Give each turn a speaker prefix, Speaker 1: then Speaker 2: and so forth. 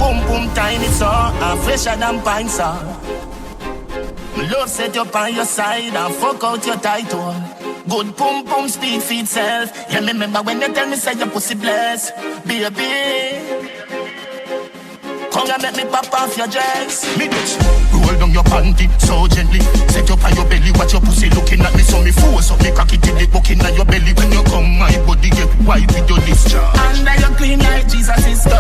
Speaker 1: Boom boom tiny so, fresher than pine saw. Love set you on your side and fuck out your title. Good pum pum speak for itself. Yeah, me remember when you tell me say your pussy blessed, baby. Come and make me pop off your dress. Me bitch, roll down your panty so gently. Set up on your belly, watch your pussy looking at me. So me force up me cocky till it bucking at your belly. When you come, my body get white with your discharge. Under your clean like Jesus is God.